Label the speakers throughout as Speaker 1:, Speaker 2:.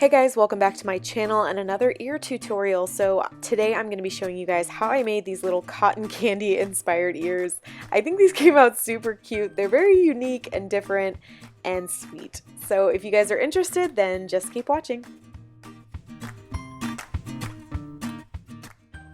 Speaker 1: Hey guys, welcome back to my channel and another ear tutorial. So today I'm going to be showing you guys how I made these little cotton candy inspired ears. I think these came out super cute. They're very unique and different and sweet. So if you guys are interested, then just keep watching.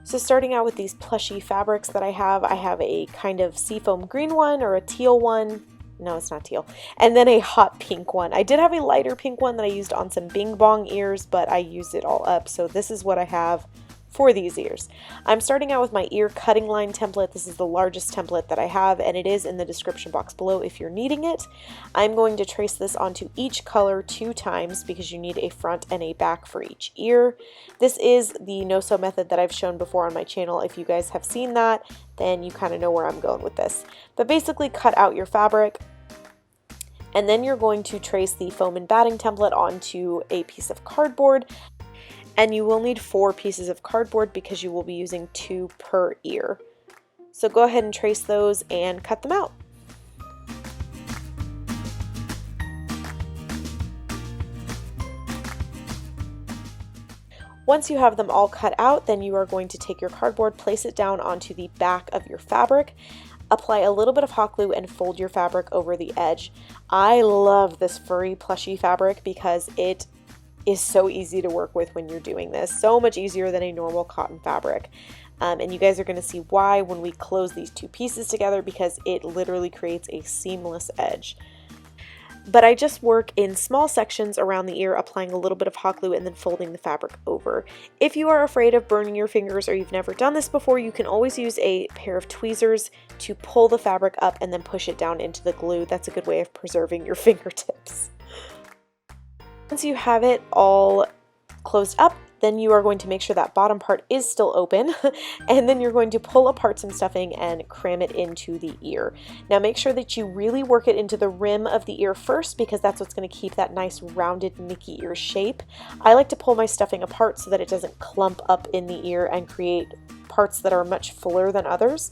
Speaker 1: So starting out with these Plushie fabrics that I have a kind of seafoam green one or a teal one. No, it's not teal. And then a hot pink one. I did have a lighter pink one that I used on some Bing Bong ears, but I used it all up. So this is what I have for these ears. I'm starting out with my ear cutting line template. This is the largest template that I have, and it is in the description box below if you're needing it. I'm going to trace this onto each color 2 times because you need a front and a back for each ear. This is the no-sew method that I've shown before on my channel. If you guys have seen that, then you kind of know where I'm going with this. But basically cut out your fabric, and then you're going to trace the foam and batting template onto a piece of cardboard. And you will need 4 pieces of cardboard because you will be using 2 per ear. So go ahead and trace those and cut them out. Once you have them all cut out, then you are going to take your cardboard, place it down onto the back of your fabric, apply a little bit of hot glue and fold your fabric over the edge. I love this furry plushy fabric because it is so easy to work with when you're doing this. So much easier than a normal cotton fabric. And you guys are going to see why when we close these 2 pieces together, because it literally creates a seamless edge. But I just work in small sections around the ear, applying a little bit of hot glue and then folding the fabric over. If you are afraid of burning your fingers or you've never done this before, you can always use a pair of tweezers to pull the fabric up and then push it down into the glue. That's a good way of preserving your fingertips. Once you have it all closed up, then you are going to make sure that bottom part is still open, and then you're going to pull apart some stuffing and cram it into the ear. Now make sure that you really work it into the rim of the ear first, because that's what's going to keep that nice rounded Mickey ear shape. I like to pull my stuffing apart so that it doesn't clump up in the ear and create parts that are much fuller than others.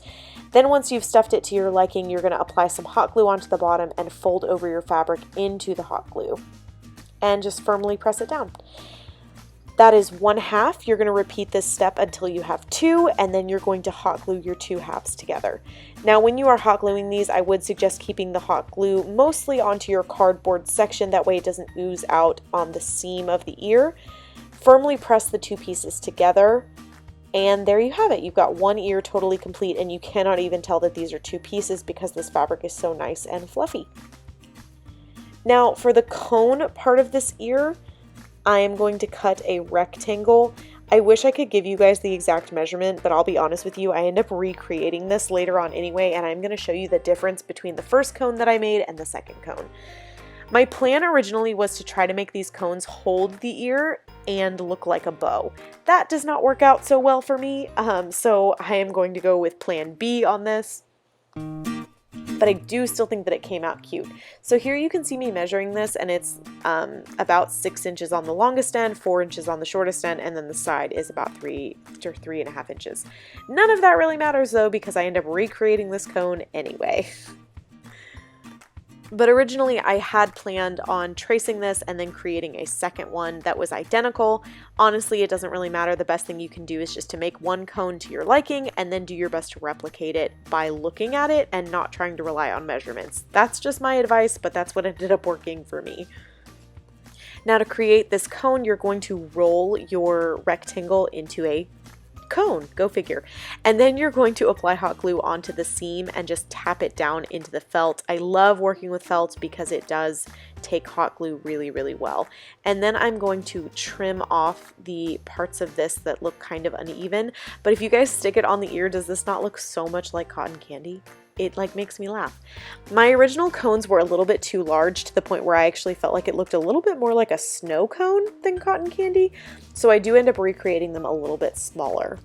Speaker 1: Then once you've stuffed it to your liking, you're going to apply some hot glue onto the bottom and fold over your fabric into the hot glue and just firmly press it down. That is 1/2. You're going to repeat this step until you have 2, and then you're going to hot glue your 2 halves together. Now when you are hot gluing these, I would suggest keeping the hot glue mostly onto your cardboard section, that way it doesn't ooze out on the seam of the ear. Firmly press the 2 pieces together, and there you have it. You've got 1 ear totally complete, and you cannot even tell that these are 2 pieces because this fabric is so nice and fluffy. Now for the cone part of this ear, I am going to cut a rectangle. I wish I could give you guys the exact measurement, but I'll be honest with you, I end up recreating this later on anyway, and I'm going to show you the difference between the first cone that I made and the second cone. My plan originally was to try to make these cones hold the ear and look like a bow. That does not work out so well for me, so I am going to go with plan B on this. But I do still think that it came out cute. So here you can see me measuring this, and it's about 6 inches on the longest end, 4 inches on the shortest end, and then the side is about 3 or 3.5 inches. None of that really matters though, because I end up recreating this cone anyway. But originally I had planned on tracing this and then creating a second one that was identical. Honestly, it doesn't really matter. The best thing you can do is just to make one cone to your liking and then do your best to replicate it by looking at it and not trying to rely on measurements. That's just my advice, but that's what ended up working for me. Now to create this cone, you're going to roll your rectangle into a cone, go figure. And then you're going to apply hot glue onto the seam and just tap it down into the felt. I love working with felt because it does take hot glue really, really well. And then I'm going to trim off the parts of this that look kind of uneven. But if you guys stick it on the ear, does this not look so much like cotton candy? It like makes me laugh. My original cones were a little bit too large to the point where I actually felt like it looked a little bit more like a snow cone than cotton candy. So I do end up recreating them a little bit smaller.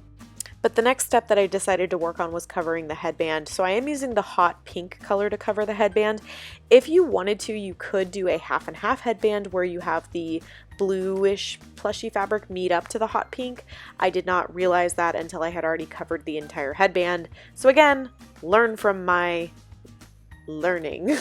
Speaker 1: But the next step that I decided to work on was covering the headband. So I am using the hot pink color to cover the headband. If you wanted to, you could do a half and half headband where you have the bluish plushy fabric meet up to the hot pink. I did not realize that until I had already covered the entire headband. So again, learn from my learning.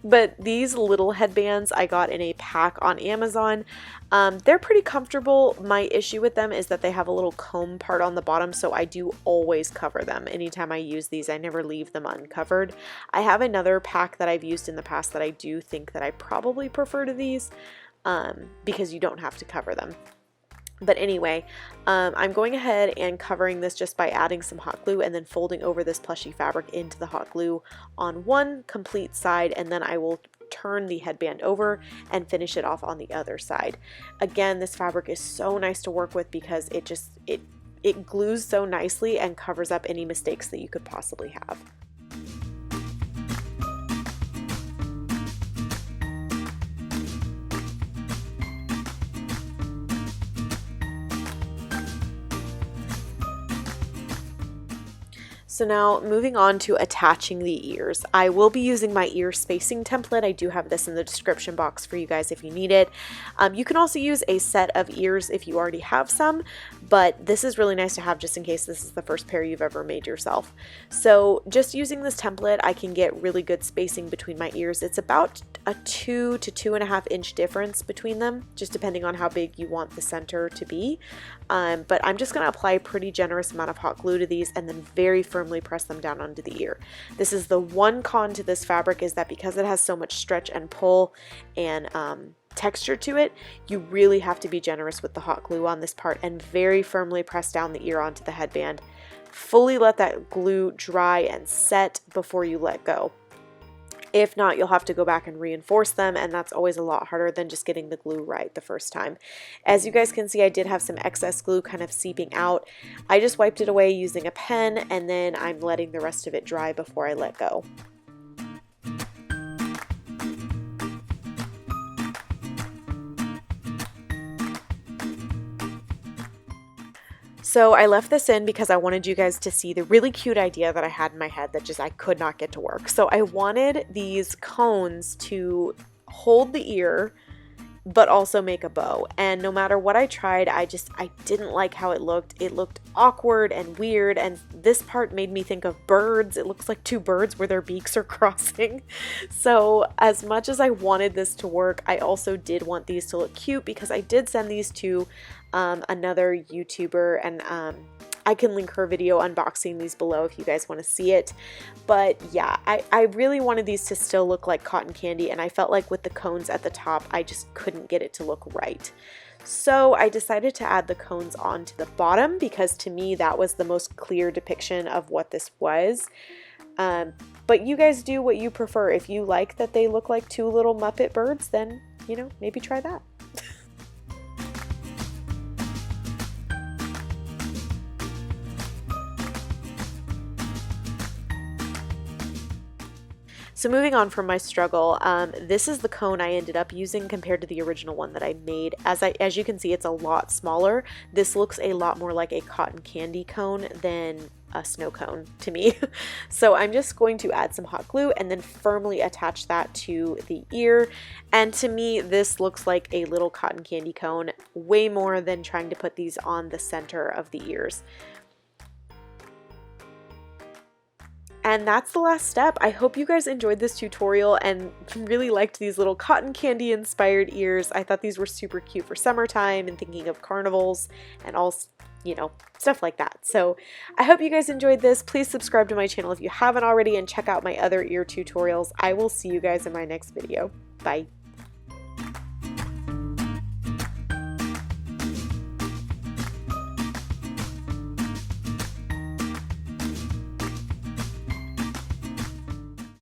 Speaker 1: But these little headbands I got in a pack on Amazon. They're pretty comfortable. My issue with them is that they have a little comb part on the bottom, so I do always cover them. Anytime I use these, I never leave them uncovered. I have another pack that I've used in the past that I do think that I probably prefer to these, because you don't have to cover them. But anyway, I'm going ahead and covering this just by adding some hot glue and then folding over this Plushie fabric into the hot glue on one complete side, and then I will turn the headband over and finish it off on the other side. Again, this fabric is so nice to work with because it glues so nicely and covers up any mistakes that you could possibly have. So now moving on to attaching the ears. I will be using my ear spacing template. I do have this in the description box for you guys if you need it. You can also use a set of ears if you already have some, but this is really nice to have just in case this is the first pair you've ever made yourself. So just using this template, I can get really good spacing between my ears. It's about a 2 to 2.5 inch difference between them, just depending on how big you want the center to be. But I'm just going to apply a pretty generous amount of hot glue to these and then very firmly press them down onto the ear. This is the one con to this fabric, is that because it has so much stretch and pull and texture to it, you really have to be generous with the hot glue on this part and very firmly press down the ear onto the headband. Fully let that glue dry and set before you let go. If not, you'll have to go back and reinforce them, and that's always a lot harder than just getting the glue right the first time. As you guys can see, I did have some excess glue kind of seeping out. I just wiped it away using a pen, and then I'm letting the rest of it dry before I let go. So I left this in because I wanted you guys to see the really cute idea that I had in my head that just I could not get to work. So I wanted these cones to hold the ear but also make a bow, and no matter what I tried, I didn't like how it looked. It looked awkward and weird, and this part made me think of birds. It looks like two birds where their beaks are crossing. So as much as I wanted this to work, I also did want these to look cute because I did send these to another YouTuber, and I can link her video unboxing these below if you guys want to see it. But yeah, I really wanted these to still look like cotton candy, and I felt like with the cones at the top, I just couldn't get it to look right. So I decided to add the cones onto the bottom because to me that was the most clear depiction of what this was. But you guys do what you prefer. If you like that they look like two little Muppet birds, then, you know, maybe try that. So moving on from my struggle, this is the cone I ended up using compared to the original one that I made. As you can see, it's a lot smaller. This looks a lot more like a cotton candy cone than a snow cone to me. So I'm just going to add some hot glue and then firmly attach that to the ear. And to me, this looks like a little cotton candy cone, way more than trying to put these on the center of the ears. And that's the last step. I hope you guys enjoyed this tutorial and really liked these little cotton candy inspired ears. I thought these were super cute for summertime and thinking of carnivals and all, you know, stuff like that. So I hope you guys enjoyed this. Please subscribe to my channel if you haven't already and check out my other ear tutorials. I will see you guys in my next video. Bye.